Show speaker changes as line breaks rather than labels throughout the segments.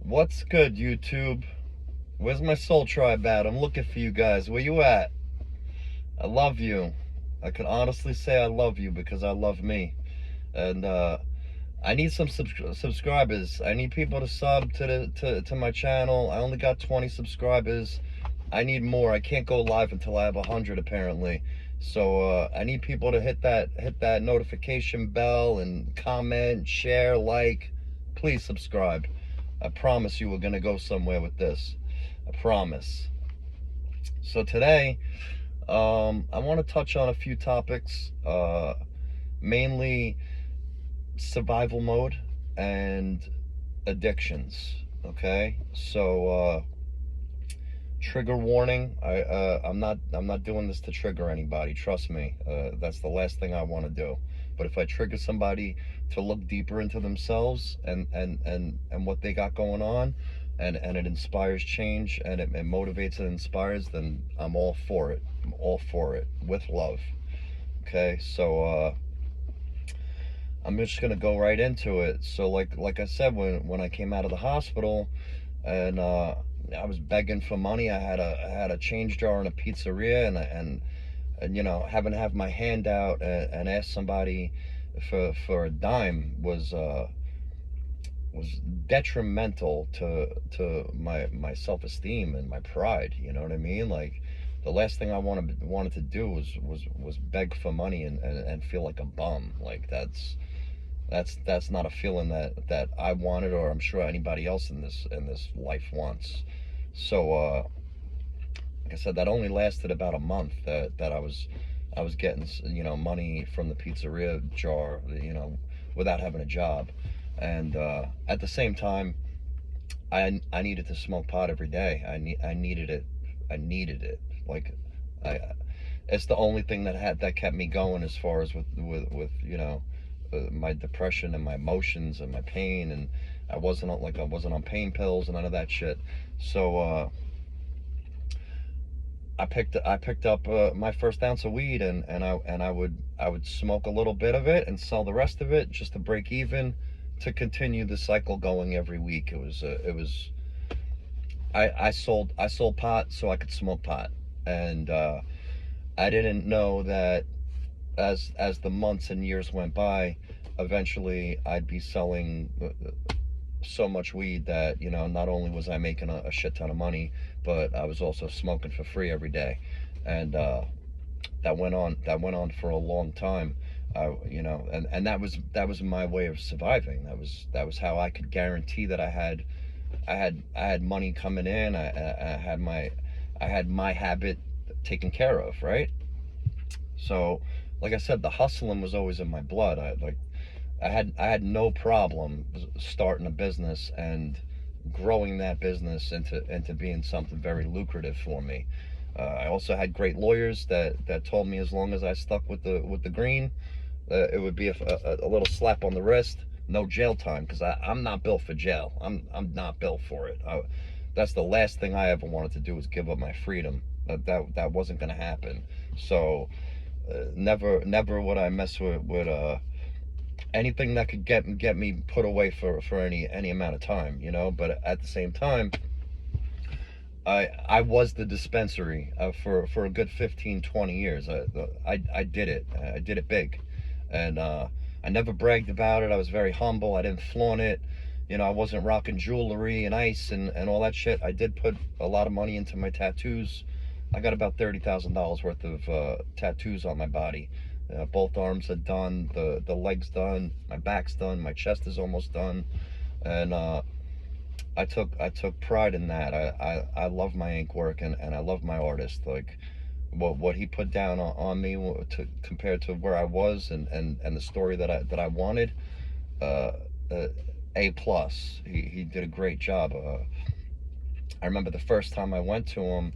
What's good, YouTube? Where's my soul tribe at? I'm looking for you guys. Where you at? I love you. I can honestly say I love you because I love me. And I need some subscribers. I need people to sub to my channel. I only got 20 subscribers. I need more. I can't go live until I have 100 apparently. So I need people to hit that notification bell and comment, share, like. Please subscribe. I promise you we're gonna go somewhere with this. I promise. So today, I want to touch on a few topics, mainly survival mode and addictions. Okay, so trigger warning. I'm not doing this to trigger anybody. Trust me. That's the last thing I want to do. But if I trigger somebody to look deeper into themselves and what they got going on, and it inspires change, and it motivates and inspires, then I'm all for it. I'm all for it with love. Okay, so I'm just gonna go right into it. So like I said, when I came out of the hospital, and I was begging for money. I had a change jar in a pizzeria, and you know, having to have my hand out and ask somebody for a dime was detrimental to my self-esteem and my pride. You know what I mean? Like, the last thing I wanted to do was beg for money and feel like a bum. Like, that's not a feeling that I wanted, or I'm sure anybody else in this life wants. So like I said, that only lasted about a month, that I was getting, you know, money from the pizzeria jar, you know, without having a job. And at the same time, I needed to smoke pot every day. I needed it. I needed it. Like, I it's the only thing that kept me going, as far as with you know, my depression and my emotions and my pain. And I wasn't on pain pills and none of that shit. So I picked up my first ounce of weed, and I would smoke a little bit of it and sell the rest of it just to break even, to continue the cycle going every week. I sold pot so I could smoke pot. And I didn't know that as the months and years went by, eventually I'd be selling so much weed that, you know, not only was I making a shit ton of money, but I was also smoking for free every day. And that went on for a long time. You know, and that was my way of surviving. That was how I could guarantee that I had money coming in. I had my habit taken care of, right? So, like I said, the hustling was always in my blood. I had no problem starting a business and growing that business into being something very lucrative for me. I also had great lawyers that told me, as long as I stuck with the green, it would be a little slap on the wrist, no jail time, because I'm not built for jail. I'm not built for it. That's the last thing I ever wanted to do, was give up my freedom. That wasn't going to happen. So never would I mess with anything that could get me put away for any amount of time, you know. But at the same time, I was the dispensary for a good 15-20 years. I did it. I did it big. And I never bragged about it. I was very humble. I didn't flaunt it. You know, I wasn't rocking jewelry and ice and all that shit. I did put a lot of money into my tattoos. I got about $30,000 worth of tattoos on my body. Both arms are done, the legs done, my back's done, my chest is almost done. And I took pride in that. I love my ink work, and I love my artist. Like, what he put down on me, compared to where I was, and the story that I wanted, A plus. He did a great job. I remember the first time I went to him,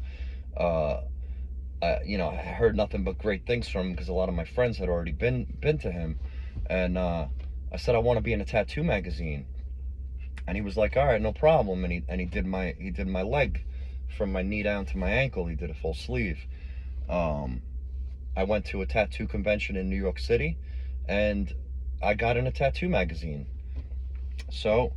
you know, I heard nothing but great things from him, because a lot of my friends had already been to him. And I said, I want to be in a tattoo magazine. And he was like, all right, no problem. And he did my leg, from my knee down to my ankle. He did a full sleeve. I went to a tattoo convention in New York City, and I got in a tattoo magazine. So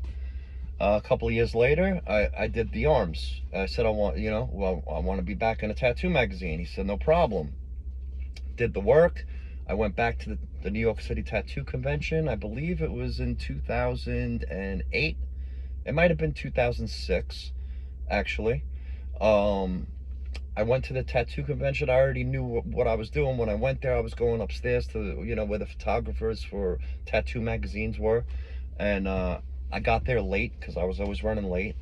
A couple of years later, I did the arms. I said, I want, well, I want to be back in a tattoo magazine. He said, no problem. Did the work. I went back to the New York City Tattoo Convention. I believe it was in 2008. It might have been 2006, actually. I went to the tattoo convention. I already knew what I was doing. When I went there, I was going upstairs to, where the photographers for tattoo magazines were. And I got there late because I was always running late.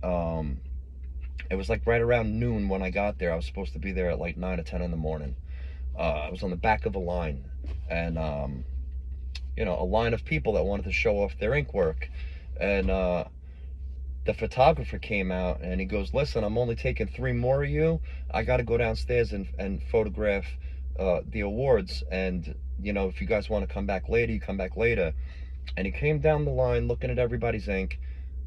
It was like right around noon when I got there. I was supposed to be there at like 9 or 10 in the morning. I was on the back of a line. And, a line of people that wanted to show off their ink work. And the photographer came out and he goes, listen, I'm only taking 3 more of you. I got to go downstairs and photograph the awards. And, if you guys want to come back later, you come back later. And he came down the line looking at everybody's ink.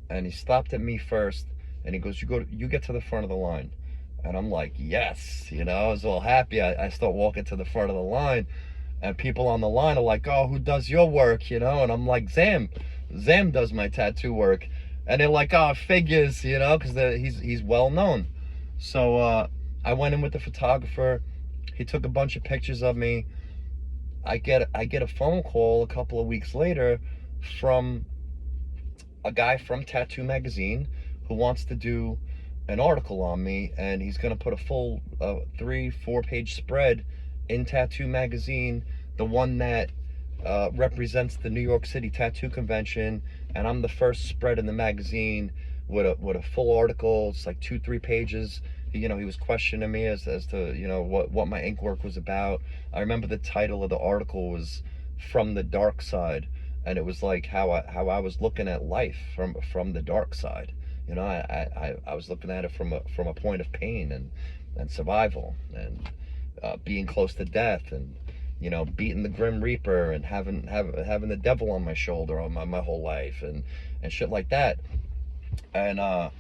And he stopped at me first. And he goes, you get to the front of the line. And I'm like, yes, I was all happy. I start walking to the front of the line. And people on the line are like, oh, who does your work, And I'm like, Zam does my tattoo work. And they're like, oh, figures, because he's well known. So I went in with the photographer. He took a bunch of pictures of me. I get a phone call a couple of weeks later from a guy from Tattoo Magazine who wants to do an article on me, and he's going to put a full 3-4 page spread in Tattoo Magazine, the one that represents the New York City Tattoo Convention, and I'm the first spread in the magazine with a full article. It's like 2-3 pages. He was questioning me as to what my ink work was about. I remember the title of the article was "From the Dark Side," and it was like how I was looking at life from the dark side. I was looking at it from a point of pain and survival and being close to death and beating the Grim Reaper and having the devil on my shoulder all my whole life and shit like that. And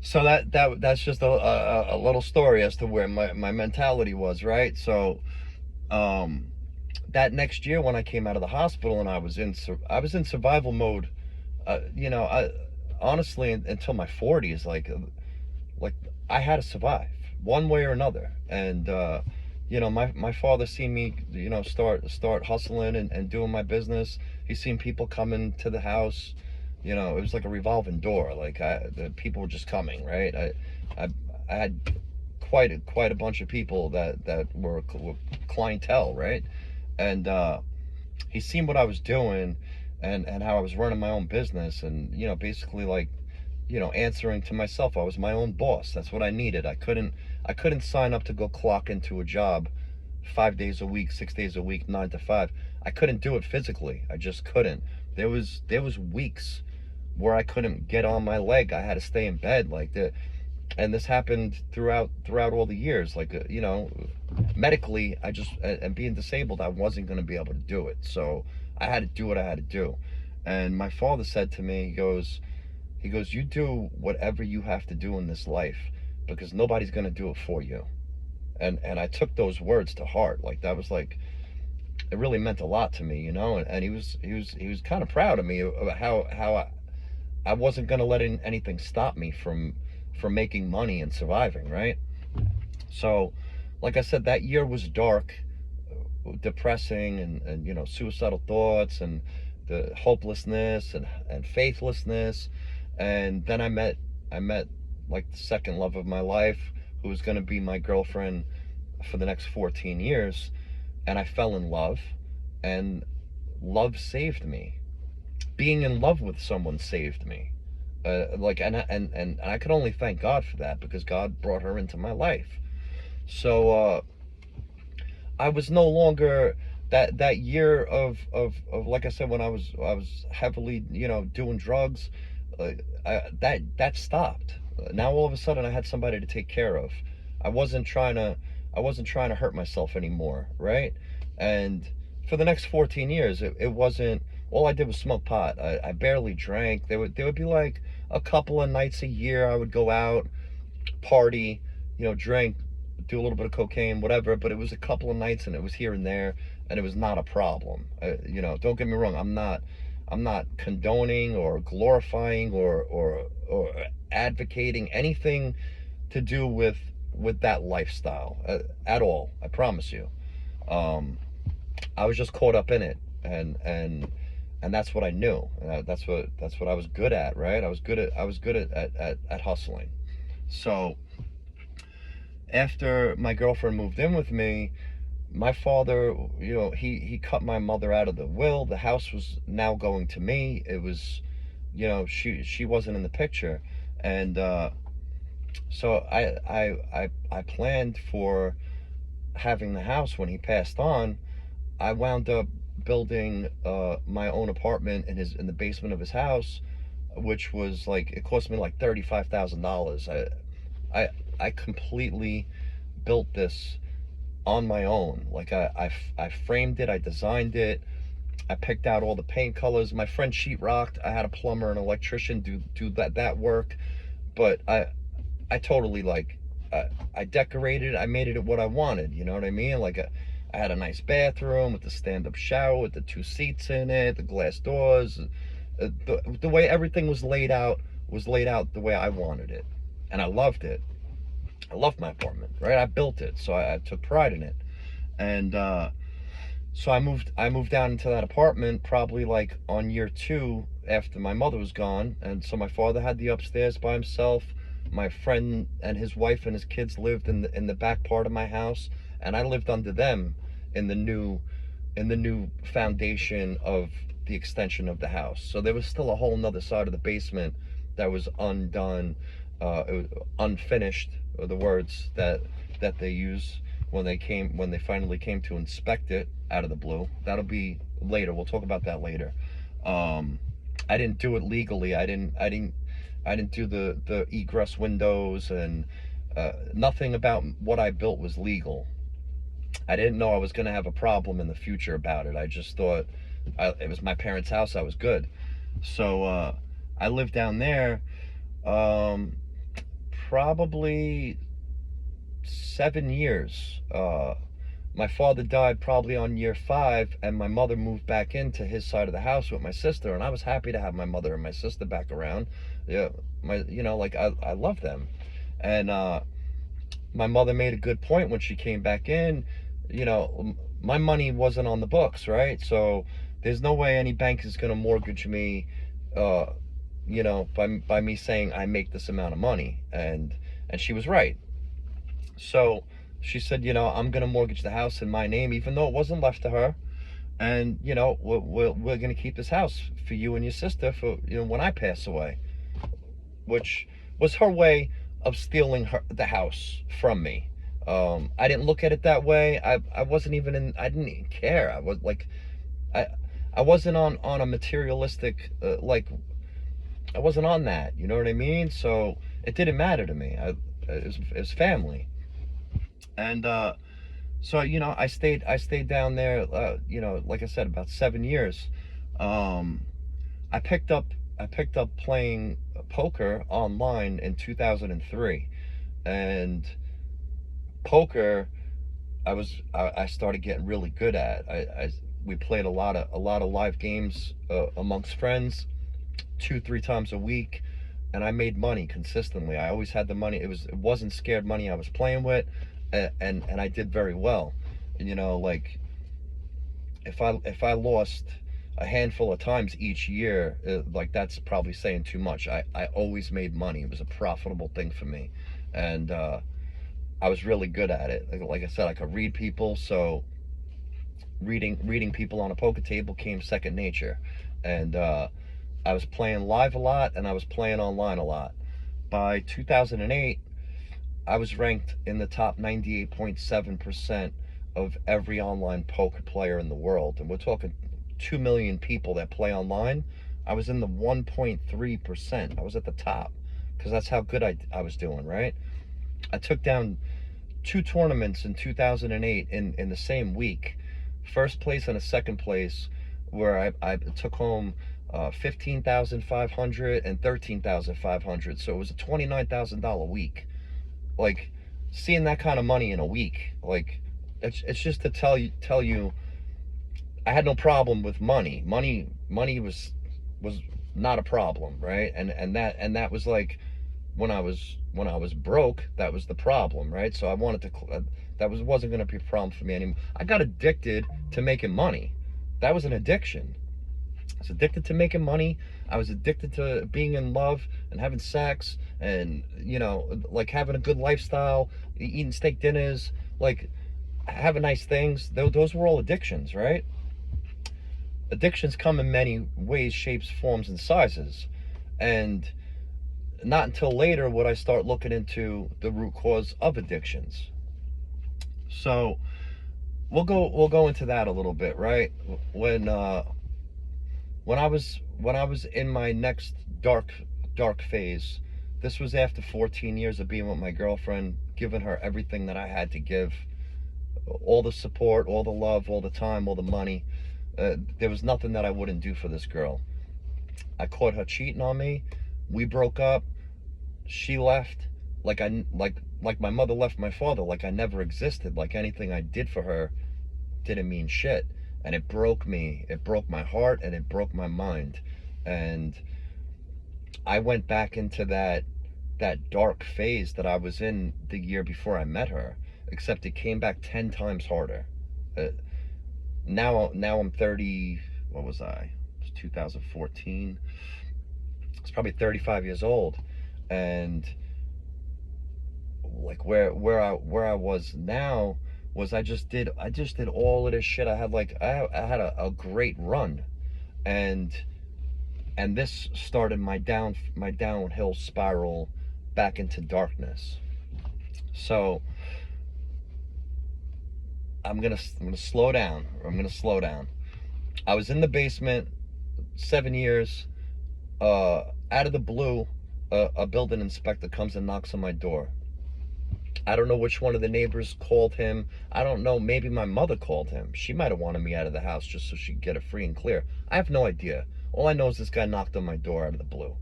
so that's just a little story as to where my mentality was, right? So that next year when I came out of the hospital and I was in survival mode, I honestly until my 40s, like I had to survive one way or another. And my father seen me start hustling and doing my business. He's seen people coming to the house. It was like a revolving door. Like the people were just coming, right? I had quite a bunch of people that were clientele, right? And he seen what I was doing and how I was running my own business and basically like answering to myself. I was my own boss. That's what I needed. I couldn't sign up to go clock into a job 5 days a week, 6 days a week, 9 to 5. I couldn't do it physically. I just couldn't. There was weeks where I couldn't get on my leg. I had to stay in bed and this happened throughout all the years. Like medically, and being disabled, I wasn't going to be able to do it. So I had to do what I had to do. And my father said to me, he goes, you do whatever you have to do in this life because nobody's going to do it for you. And I took those words to heart. Like that was like, it really meant a lot to me, and he was kind of proud of me about how I wasn't going to let anything stop me from making money and surviving, right? So like I said, that year was dark, depressing, and suicidal thoughts and the hopelessness and faithlessness. And then I met like the second love of my life, who was going to be my girlfriend for the next 14 years. And I fell in love, and love saved me. Being in love with someone saved me. And I could only thank God for that, because God brought her into my life. So I was no longer that year of like I said, when I was heavily doing drugs, that stopped. Now all of a sudden I had somebody to take care of. I wasn't trying to hurt myself anymore, right? And for the next 14 years, it wasn't, all I did was smoke pot. I barely drank. There would be like a couple of nights a year I would go out, party, drink, do a little bit of cocaine, whatever, but it was a couple of nights and it was here and there, and it was not a problem. Don't get me wrong, I'm I'm not condoning or glorifying or advocating anything to do with that lifestyle at all. I promise you. I was just caught up in it, and that's what I knew. That's what I was good at, right? I was good at hustling. So after my girlfriend moved in with me, my father, he cut my mother out of the will. The house was now going to me. It was, she wasn't in the picture, and so I planned for having the house when he passed on. I wound up building my own apartment in the basement of his house, which was like, it cost me like $35,000. I I completely built this on my own. Like I framed it, I designed it, I picked out all the paint colors. My friend sheetrocked. I had a plumber and electrician do that work, but I totally like I decorated. I made it what I wanted. You know what I mean? Like I had a nice bathroom with the stand-up shower with the 2 seats in it, the glass doors. The way everything was laid out the way I wanted it, and I loved it. I loved my apartment, right? I built it, so I took pride in it, and so I moved down into that apartment probably like on year 2 after my mother was gone, and so my father had the upstairs by himself. My friend and his wife and his kids lived in the back part of my house, and I lived under them in the new foundation of the extension of the house. So there was still a whole nother side of the basement that was undone, it was unfinished, are the words that they use when they finally came to inspect it out of the blue. That'll be later. We'll talk about that later. I didn't do it legally. I didn't do the egress windows, and nothing about what I built was legal. I didn't know I was going to have a problem in the future about it. I just thought it was my parents' house. I was good. So I lived down there probably 7 years. My father died probably on year 5, and my mother moved back into his side of the house with my sister, and I was happy to have my mother and my sister back around. Yeah, like I love them, and my mother made a good point when she came back in. My money wasn't on the books, right? So there's no way any bank is going to mortgage me, by me saying I make this amount of money, and she was right. So she said, I'm going to mortgage the house in my name, even though it wasn't left to her, and we're going to keep this house for you and your sister for when I pass away, which was her way of stealing the house from me. I didn't look at it that way. I wasn't even I didn't even care. I was like, I wasn't on a materialistic, I wasn't on that, you know what I mean? So it didn't matter to me. It was family. And so I stayed down there, like I said, about 7 years. I picked up playing poker online in 2003, and poker I started getting really good at. We played a lot of live games amongst friends, 2-3 times a week, and I made money consistently. I always had the money. It wasn't scared money I was playing with, and I did very well. Like if I lost a handful of times each year, like that's probably saying too much. I always made money. It was a profitable thing for me, and I was really good at it. Like I said, I could read people, so reading people on a poker table came second nature, and I was playing live a lot, and I was playing online a lot. By 2008, I was ranked in the top 98.7% of every online poker player in the world, and we're talking 2 million people that play online. I was in the 1.3%. I was at the top because that's how good I was doing, right? I took down 2 tournaments in 2008 in the same week. First place and a second place, where I took home 15,500 and 13,500. So it was a $29,000 week. Like, seeing that kind of money in a week, like, it's just to tell you I had no problem with money. Money was was not a problem, right? And that was like when I was broke, that was the problem, right? So I wanted to that wasn't going to be a problem for me anymore. I got addicted to making money. That was an addiction. I was addicted to making money. I was addicted to being in love and having sex and, like having a good lifestyle, eating steak dinners, like having nice things. Those were all addictions, right? Addictions come in many ways, shapes, forms, and sizes. And not until later would I start looking into the root cause of addictions. So we'll go into that a little bit, right? When I was in my next dark phase, this was after 14 years of being with my girlfriend, giving her everything that I had to give, all the support, all the love, all the time, all the money. There was nothing that I wouldn't do for this girl. I caught her cheating on me. We broke up. She left. Like my mother left my father. Like I never existed. Like anything I did for her didn't mean shit. And it broke me. It broke my heart and it broke my mind. And I went back into that dark phase that I was in the year before I met her, except it came back 10 times harder. Uh, now I'm 30. What was I? It was 2014. It's probably 35 years old, and like where I was now was I just did all of this shit. I had a great run, and this started my downhill spiral back into darkness. So I'm gonna slow down. I was in the basement 7 years. Out of the blue, a building inspector comes and knocks on my door. I don't know which one of the neighbors called him. I don't know. Maybe my mother called him. She might have wanted me out of the house just so she could get it free and clear. I have no idea. All I know is this guy knocked on my door out of the blue.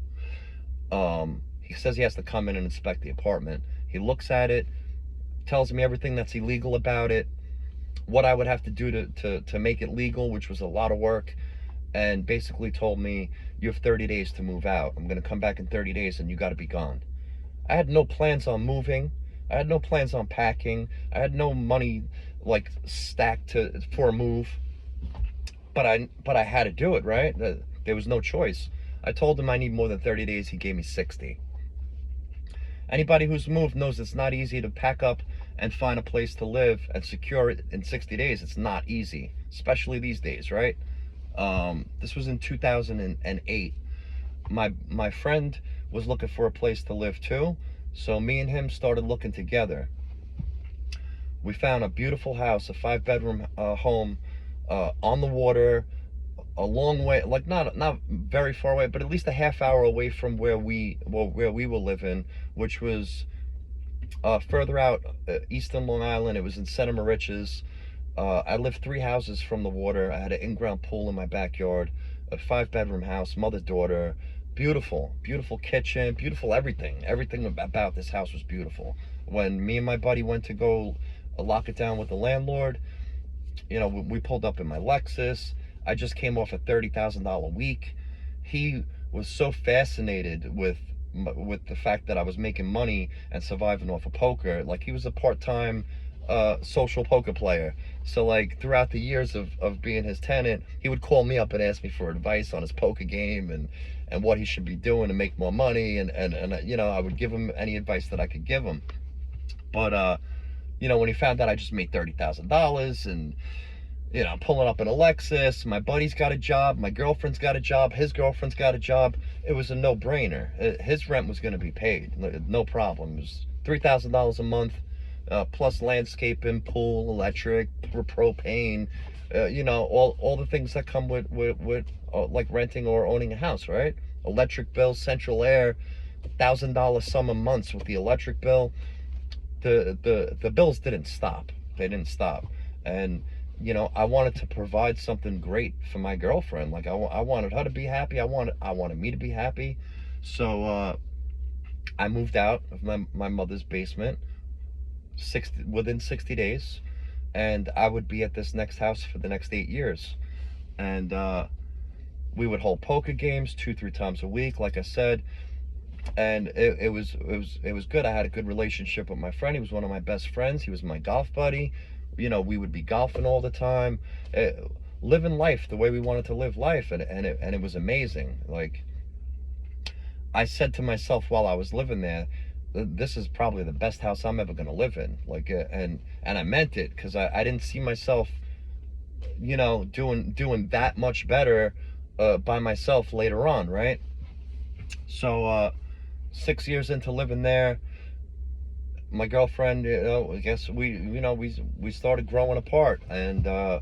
He says he has to come in and inspect the apartment. He looks at it, tells me everything that's illegal about it, what I would have to do to make it legal, which was a lot of work, and basically told me, you have 30 days to move out. I'm going to come back in 30 days and you got to be gone. I had no plans on moving. I had no plans on packing. I had no money like stacked for a move. But I had to do it, right? There was no choice. I told him I need more than 30 days. He gave me 60. Anybody who's moved knows it's not easy to pack up and find a place to live and secure it in 60 days. It's not easy, especially these days, right? This was in 2008. My friend was looking for a place to live too, so me and him started looking together. We found a beautiful house, a 5-bedroom home, on the water, a long way, like not very far away, but at least a half hour away from where we were living, which was further out, eastern Long Island. It was in Center Moriches. I lived 3 houses from the water. I had an in-ground pool in my backyard, a 5-bedroom house, mother, daughter, beautiful kitchen, beautiful everything. Everything about this house was beautiful. When me and my buddy went to go lock it down with the landlord, we pulled up in my Lexus. I just came off a $30,000 week. He was so fascinated with the fact that I was making money and surviving off of poker. Like, he was a part-time social poker player. So like throughout the years of being his tenant, he would call me up and ask me for advice on his poker game and what he should be doing to make more money, and I would give him any advice that I could give him. But when he found out I just made $30,000 and I'm pulling up in a Lexus, my buddy's got a job, my girlfriend's got a job, his girlfriend's got a job, it was a no-brainer. His rent was going to be paid, no problem. It was $3,000 a month. Plus landscaping, pool, electric, propane, all the things that come with like renting or owning a house, right? Electric bill, central air, $1,000 sum a month with the electric bill. The bills didn't stop. They didn't stop. And I wanted to provide something great for my girlfriend. Like I wanted her to be happy. I wanted me to be happy. So I moved out of my mother's basement within 60 days, and I would be at this next house for the next 8 years. And We would hold poker games 2-3 times a week, like I said, and it was good. I had a good relationship with my friend. He was one of my best friends. He was my golf buddy. We would be golfing all the time, living life the way we wanted to live life, and it was amazing. Like, I said to myself while I was living there, this is probably the best house I'm ever gonna live in. Like, and I meant it, because I didn't see myself, doing that much better by myself later on, right? So 6 years into living there, my girlfriend, I guess we started growing apart, and I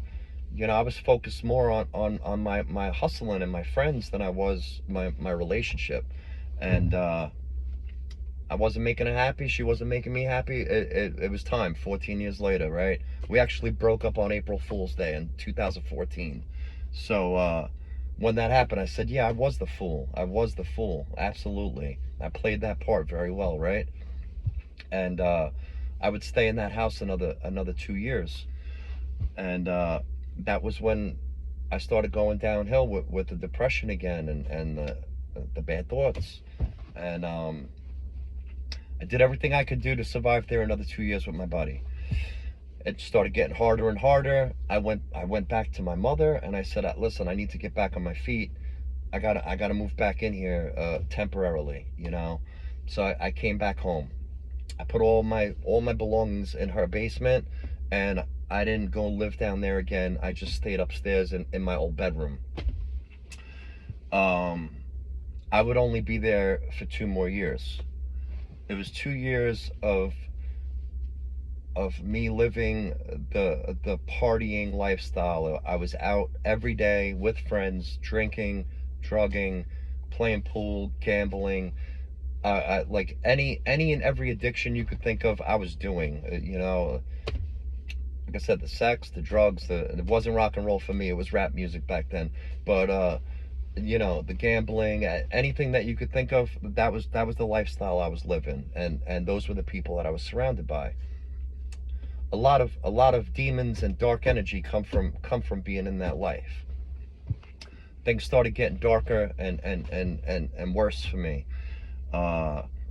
was focused more on my hustling and my friends than I was my relationship, and I wasn't making her happy. She wasn't making me happy. It was time. 14 years later, right? We actually broke up on April Fool's Day in 2014. So when that happened, I said, yeah, I was the fool. I was the fool. Absolutely. I played that part very well, right? And I would stay in that house another 2 years. And that was when I started going downhill with the depression again, and the bad thoughts. And I did everything I could do to survive there another 2 years with my buddy. It started getting harder and harder. I went back to my mother, and I said, listen, I need to get back on my feet. I gotta move back in here temporarily, So I came back home. I put all my belongings in her basement, and I didn't go live down there again. I just stayed upstairs in my old bedroom. I would only be there for 2 more years. It was 2 years of me living the partying lifestyle. I was out every day with friends, drinking, drugging, playing pool, gambling. Like any and every addiction you could think of, I was doing. Like I said, the sex, the drugs, it wasn't rock and roll for me. It was rap music back then. But the gambling, anything that you could think of, that was the lifestyle I was living, and those were the people that I was surrounded by. A lot of demons and dark energy come from being in that life. Things started getting darker and worse for me.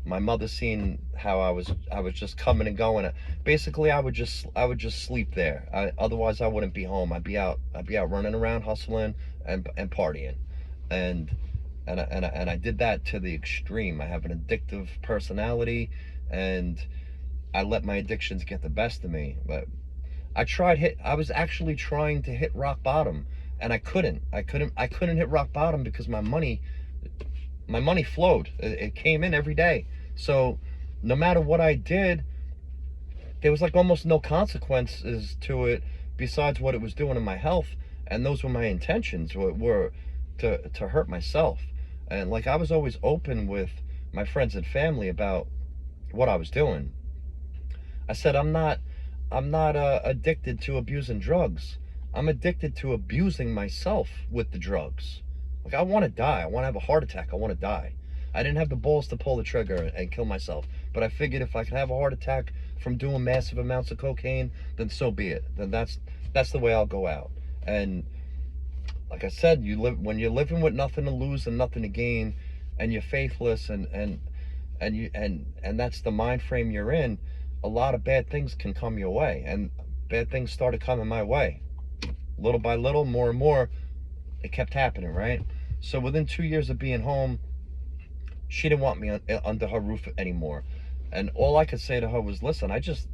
My mother seen how I was just coming and going. Basically, I would just sleep there. Otherwise I wouldn't be home. I'd be out running around, hustling and partying. And I did that to the extreme. I have an addictive personality, and I let my addictions get the best of me. But I was actually trying to hit rock bottom, and I couldn't hit rock bottom because my money flowed. It came in every day. So no matter what I did, there was like almost no consequences to it besides what it was doing to my health. And those were my intentions, were to hurt myself. And like, I was always open with my friends and family about what I was doing. I said, I'm not addicted to abusing drugs. I'm addicted to abusing myself with the drugs. Like, I want to die. I want to have a heart attack. I want to die. I didn't have the balls to pull the trigger and kill myself, but I figured if I could have a heart attack from doing massive amounts of cocaine, then so be it. Then that's the way I'll go out. And like I said, when you're living with nothing to lose and nothing to gain, and you're faithless, and that's the mind frame you're in, a lot of bad things can come your way. And bad things started coming my way. Little by little, more and more, it kept happening, right? So within 2 years of being home, she didn't want me under her roof anymore. And all I could say to her was, listen, I just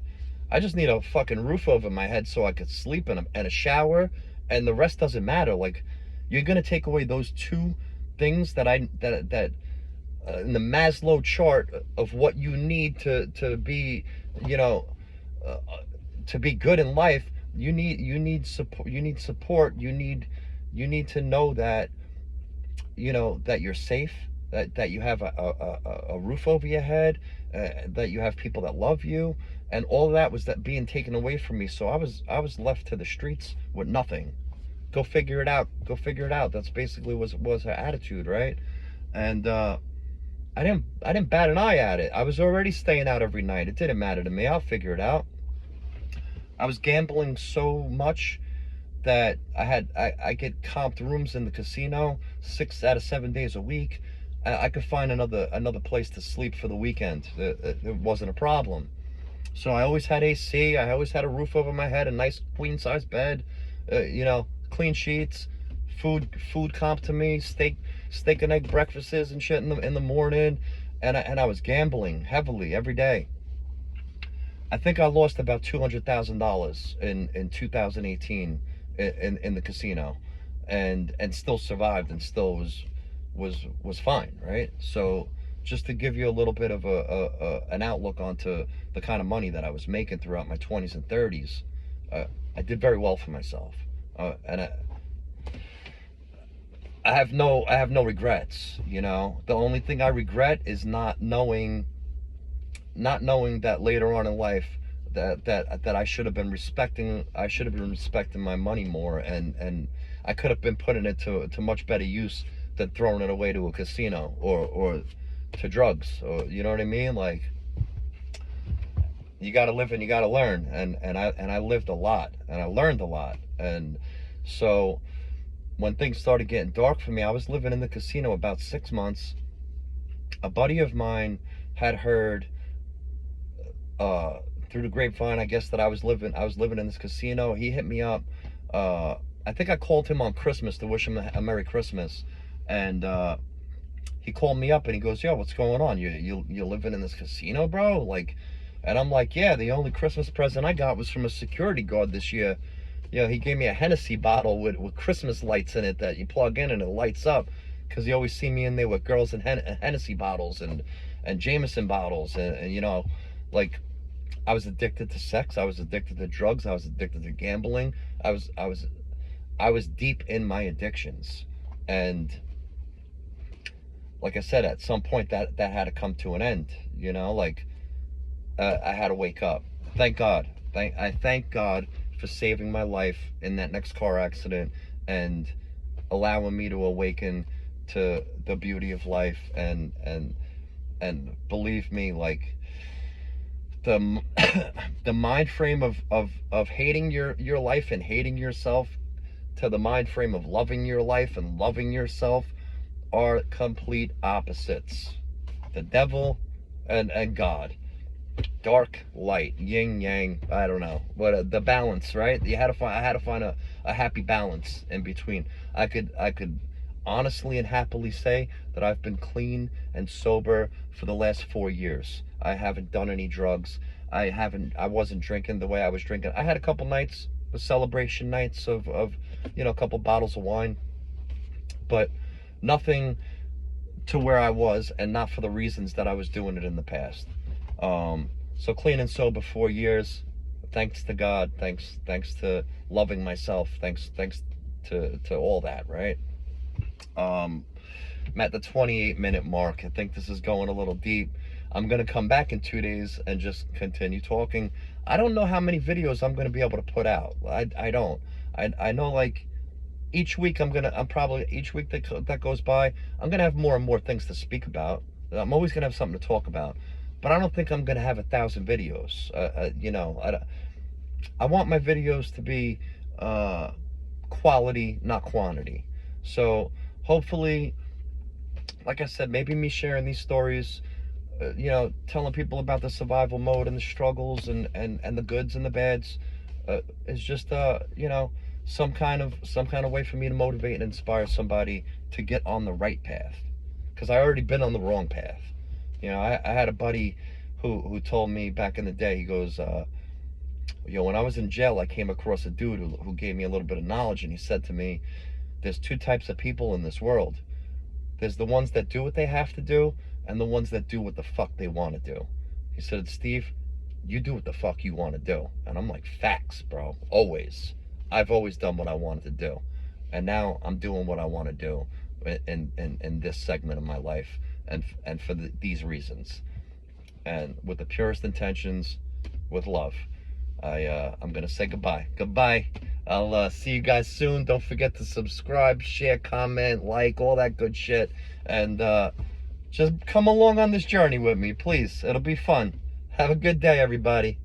need a fucking roof over my head so I could sleep and a shower, and the rest doesn't matter. Like, you're gonna take away those 2 things that in the Maslow chart of what you need to be, to be good in life. You need support. You need to know that that you're safe, that you have a roof over your head, that you have people that love you, and all of that was being taken away from me. So I was left to the streets with nothing. Go figure it out. That's basically was her attitude, right? And I didn't bat an eye at it. I was already staying out every night. It didn't matter to me. I'll figure it out. I was gambling so much that I get comped rooms in the casino 6 out of 7 days a week. I could find another place to sleep for the weekend. It wasn't a problem. So I always had AC. I always had a roof over my head, a nice queen size bed, clean sheets, food comp to me, steak and egg breakfasts and shit in the morning, and I was gambling heavily every day. I think I lost about $200,000 in 2018 in the casino, and still survived, and still was fine, right? So just to give you a little bit of an outlook onto the kind of money that I was making throughout my 20s and 30s, I did very well for myself, and I have no regrets. The only thing I regret is not knowing that later on in life that I should have been respecting my money more, and I could have been putting it to much better use than throwing it away to a casino or to drugs, or you know what I mean. Like, you got to live and you got to learn, and I lived a lot and I learned a lot. And so when things started getting dark for me, I was living in the casino about 6 months. A buddy of mine had heard through the grapevine, I guess, that I was living in this casino. He hit me up. I think I called him on Christmas to wish him a Merry Christmas, and he called me up and he goes, "Yo, what's going on? You living in this casino, bro?" Like, and I'm like, "Yeah, the only Christmas present I got was from a security guard this year. He gave me a Hennessy bottle with Christmas lights in it that you plug in and it lights up, because he always see me in there with girls and Hennessy bottles and Jameson bottles, and like, I was addicted to sex, I was addicted to drugs, I was addicted to gambling. I was deep in my addictions, and like I said, at some point that had to come to an end. Like, I had to wake up. Thank God. I thank God for saving my life in that next car accident and allowing me to awaken to the beauty of life, and believe me, like, the mind frame of hating your life and hating yourself to the mind frame of loving your life and loving yourself are complete opposites. The devil and God. Dark, light, yin, yang, I don't know. But the balance, right? I had to find a happy balance in between. I could honestly and happily say that I've been clean and sober for the last 4 years. I haven't done any drugs. I wasn't drinking the way I was drinking. I had a couple nights, celebration nights of a couple bottles of wine, but nothing to where I was, and not for the reasons that I was doing it in the past. So clean and sober 4 years, thanks to God, thanks to loving myself, thanks to all that, right? I'm at the 28-minute mark. I think this is going a little deep. I'm gonna come back in 2 days and just continue talking. I don't know how many videos I'm gonna be able to put out. I don't. I know, like, each week each week that goes by, I'm gonna have more and more things to speak about. I'm always gonna have something to talk about, but I don't think I'm gonna have 1,000 videos. I want my videos to be quality, not quantity. So hopefully, like I said, maybe me sharing these stories, telling people about the survival mode and the struggles and the goods and the bads, is just some kind of way for me to motivate and inspire somebody to get on the right path, because I already been on the wrong path. I had a buddy who told me back in the day, he goes, when I was in jail, I came across a dude who gave me a little bit of knowledge, and he said to me, there's 2 types of people in this world. There's the ones that do what they have to do, and the ones that do what the fuck they want to do. He said, Steve, you do what the fuck you want to do. And I'm like, facts, bro. Always. I've always done what I wanted to do, and now I'm doing what I want to do in this segment of my life, and for these reasons, and with the purest intentions, with love. I'm gonna say goodbye. I'll see you guys soon. Don't forget to subscribe, share, comment, like, all that good shit, and just come along on this journey with me, please. It'll be fun. Have a good day, everybody.